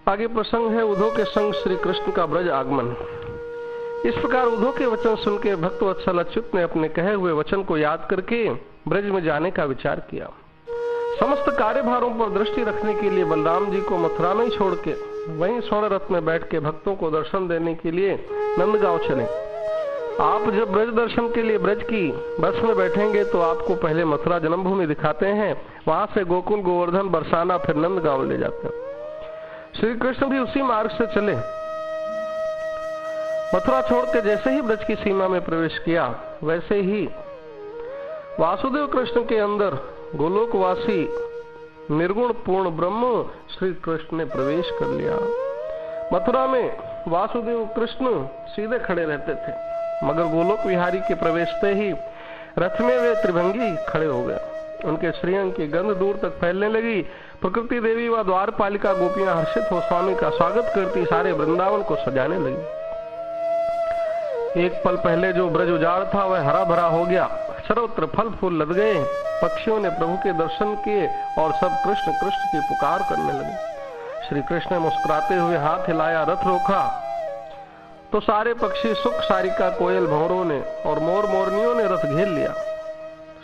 आगे प्रसंग है उद्धव के संग श्री कृष्ण का ब्रज आगमन। इस प्रकार उद्धव के वचन सुनकर भक्त वत्सल अच्युत ने अपने कहे हुए वचन को याद करके ब्रज में जाने का विचार किया। समस्त कार्यभारों पर दृष्टि रखने के लिए बलराम जी को मथुरा में छोड़ के वहीं स्वर्ण रथ में बैठ के भक्तों को दर्शन देने के लिए नंदगांव चले। आप जब ब्रज दर्शन के लिए ब्रज की बस में बैठेंगे तो आपको पहले मथुरा जन्मभूमि दिखाते हैं, वहां से गोकुल, गोवर्धन, बरसाना, फिर नंदगांव ले जाते हैं। श्री कृष्ण भी उसी मार्ग से चले। मथुरा छोड़ के जैसे ही ब्रज की सीमा में प्रवेश किया वैसे ही वासुदेव कृष्ण के अंदर गोलोकवासी निर्गुण पूर्ण ब्रह्म श्री कृष्ण ने प्रवेश कर लिया। मथुरा में वासुदेव कृष्ण सीधे खड़े रहते थे, मगर गोलोक विहारी के प्रवेशते ही रथ में वे त्रिभंगी खड़े हो गए। उनके श्रीअंग की गंध दूर तक फैलने लगी। प्रकृति देवी व द्वारपालिका गोपियां हर्षित हो स्वामी का स्वागत करती सारे वृंदावन को सजाने लगी। एक पल पहले जो ब्रज उजाड़ था वह हरा भरा हो गया, सर्वत्र फल फूल लद गए। पक्षियों ने प्रभु के दर्शन किए और सब कृष्ण कृष्ण की पुकार करने लगे। श्री कृष्ण ने मुस्कुराते हुए हाथ हिलाया, रथ रोका तो सारे पक्षी सुख, सारिका, कोयल, भंवरों ने और मोर मोरनियों ने रथ घेर लिया।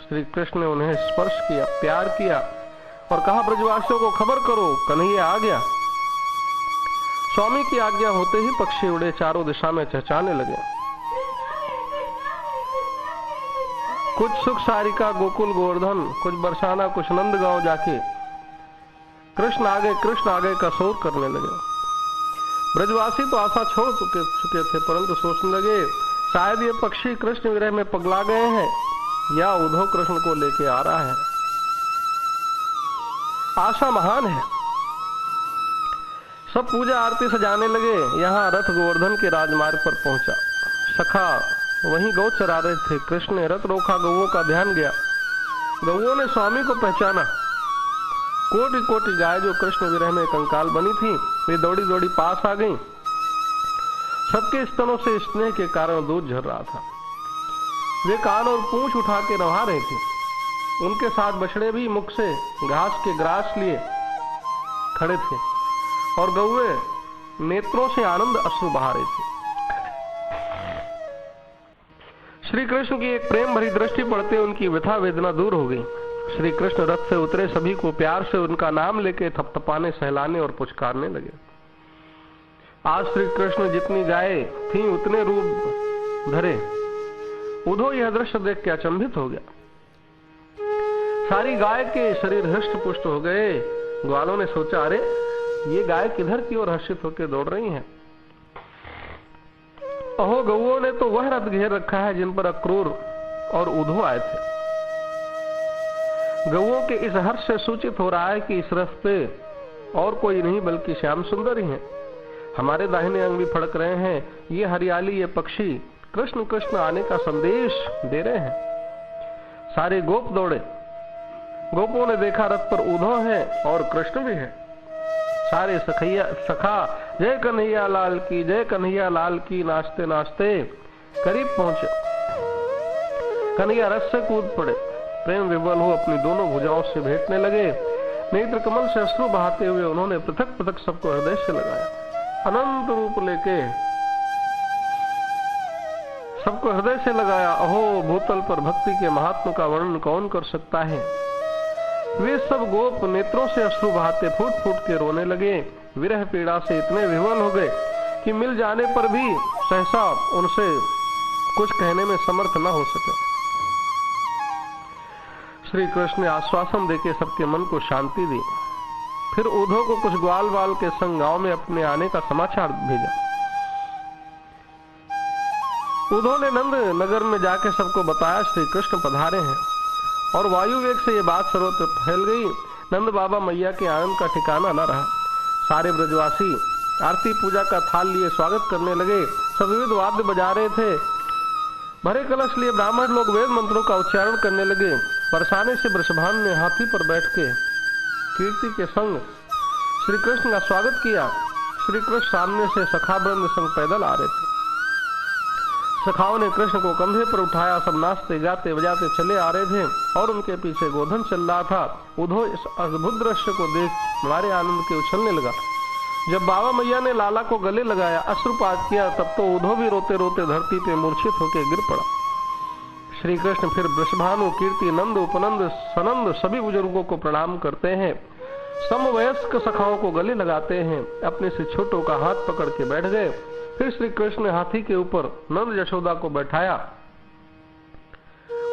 श्री कृष्ण ने उन्हें स्पर्श किया, प्यार किया और कहा, ब्रजवासियों को खबर करो, कन्हैया आ गया। स्वामी की आज्ञा होते ही पक्षी उड़े चारों दिशा में चहचहाने लगे। कुछ सुख, सारिका, गोकुल, गोवर्धन, कुछ बरसाना, कुछ नंदगांव जाके कृष्ण आ गए का शोर करने लगे। ब्रजवासी तो आशा छोड़ चुके थे, परंतु सोचने लगे शायद ये पक्षी कृष्ण विरह में पगला गए हैं या उद्धव कृष्ण को लेके आ रहा है। आशा महान है। सब पूजा आरती सजाने लगे। यहाँ रथ गोवर्धन के राजमार्ग पर पहुंचा। सखा वहीं गौ चरा रहे थे। कृष्ण ने रथ रोका, गौओं का ध्यान गया। गौओं ने स्वामी को पहचाना। कोटि कोटि गाय जो कृष्ण विरह में कंकाल बनी थी वे दौड़ी दौड़ी पास आ गईं। सबके स्तनों से स्नेह के कारण दूध झर रहा था। वे कान और पूंछ उठा के नहा रहे थे। उनके साथ बछड़े भी मुख से घास के ग्रास लिए खड़े थे और गौए नेत्रों से आनंद अश्रु बहा रही थी। श्री कृष्ण की एक प्रेम भरी दृष्टि पड़ते उनकी व्यथा वेदना दूर हो गई। श्री कृष्ण रथ से उतरे, सभी को प्यार से उनका नाम लेके थपथपाने, सहलाने और पुचकारने लगे। आज श्री कृष्ण जितनी गाय थी उतने रूप धरे। उद्धव यह दृश्य देख के अचंभित हो गया। सारी गाय के शरीर हृष्ट पुष्ट हो गए। ग्वालों ने सोचा, अरे ये गाय किधर की ओर हर्षित होकर दौड़ रही हैं। अहो, गौओं ने तो वह रथ घेर रखा है जिन पर अक्रूर और उद्धव आए थे। गौओं के इस हर्ष से सूचित हो रहा है कि इस रथ पे और कोई नहीं बल्कि श्याम सुंदर ही है। हमारे दाहिने अंग भी फड़क रहे हैं। ये हरियाली, ये पक्षी कृष्ण कृष्ण आने का संदेश दे रहे हैं। सारे गोप दौड़े। गोपों ने देखा रथ पर उद्धव है और कृष्ण भी है। सारे सखा जय कन्हैया लाल की, जय कन्हैया लाल की नाचते नाचते करीब पहुंचे। कन्हैया रथ से कूद पड़े। प्रेम विवल हो अपनी दोनों भुजाओं से भेंटने लगे। नेत्र कमल से अश्रु बहाते हुए उन्होंने पृथक पृथक सबको हृदय से लगाया। अनंत रूप लेके सबको हृदय से लगाया। अहो, भूतल पर भक्ति के महात्मा का वर्णन कौन कर सकता है। वे सब गोप नेत्रों से अश्रु बहाते फूट फूट के रोने लगे। विरह पीड़ा से इतने विह्वल हो गए कि मिल जाने पर भी सहसा उनसे कुछ कहने में समर्थ न हो सके। श्री कृष्ण ने आश्वासन देके सबके मन को शांति दी। फिर उद्धव को कुछ ग्वाल बाल के संग गांव में अपने आने का समाचार भेजा। उद्धव ने नंद नगर में जाके सबको बताया श्री कृष्ण पधारे हैं और वायु वेग से ये बात सर्वत्र फैल गई। नंद बाबा मैया के आनंद का ठिकाना न रहा। सारे ब्रजवासी आरती पूजा का थाल लिए स्वागत करने लगे। सब विविध वाद्य बजा रहे थे। भरे कलश लिए ब्राह्मण लोग वेद मंत्रों का उच्चारण करने लगे। बरसाने से वृषभान ने हाथी पर बैठ के कीर्ति के संग श्री कृष्ण का स्वागत किया। श्री कृष्ण सामने से सखा वृंद संग पैदल आ रहे थे। सखाओं ने कृष्ण को कंधे पर उठाया। सब नाचते गाते बजाते चले आ रहे थे और उनके पीछे गोधन चल रहा था। उद्धव इस अद्भुत दृश्य को देख बड़े आनंद के उछलने लगा। जब बाबा मैया ने लाला को गले लगाया, अश्रुपात किया, तब तो उद्धव भी रोते रोते धरती पे मूर्छित होकर गिर पड़ा। श्री कृष्ण फिर वृषभानु, कीर्ति, नंद, उपनंद, सनंद सभी बुजुर्गों को प्रणाम करते हैं, समवयस्क सखाओं को गले लगाते हैं, अपने से छोटों का हाथ पकड़ के बैठ गए। फिर श्री कृष्ण ने हाथी के ऊपर नंद यशोदा को बैठाया।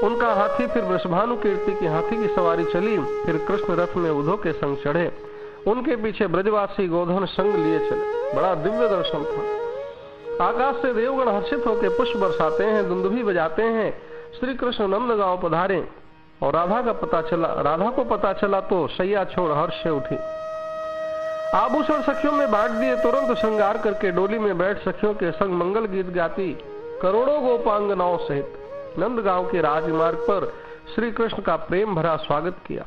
उनका हाथी फिर वृषभानु कीर्ति की हाथी की सवारी चली। फिर कृष्ण रथ में उद्धव के संग चढ़े, उनके पीछे ब्रजवासी गोधन संग लिए चले। बड़ा दिव्य दर्शन था। आकाश से देवगण हर्षित होकर पुष्प बरसाते हैं, दुंदुभी बजाते हैं। श्री कृष्ण नंदगांव पधारे और राधा को पता चला तो सैया छोड़ हर्ष से उठी। आभूषण सखियों में बांट दिए, तुरंत श्रृंगार करके डोली में बैठ सखियों के संग मंगल गीत गाती करोड़ों गोपांगनाओं सहित नंदगांव के राजमार्ग पर श्री कृष्ण का प्रेम भरा स्वागत किया।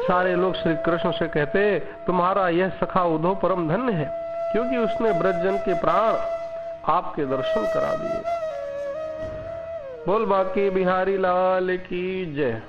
सारे लोग श्री कृष्ण से कहते, तुम्हारा यह सखा उद्धव परम धन्य है, क्योंकि उसने ब्रजजन के प्राण आपके दर्शन करा दिए। बोल बांके बिहारी लाल की जय।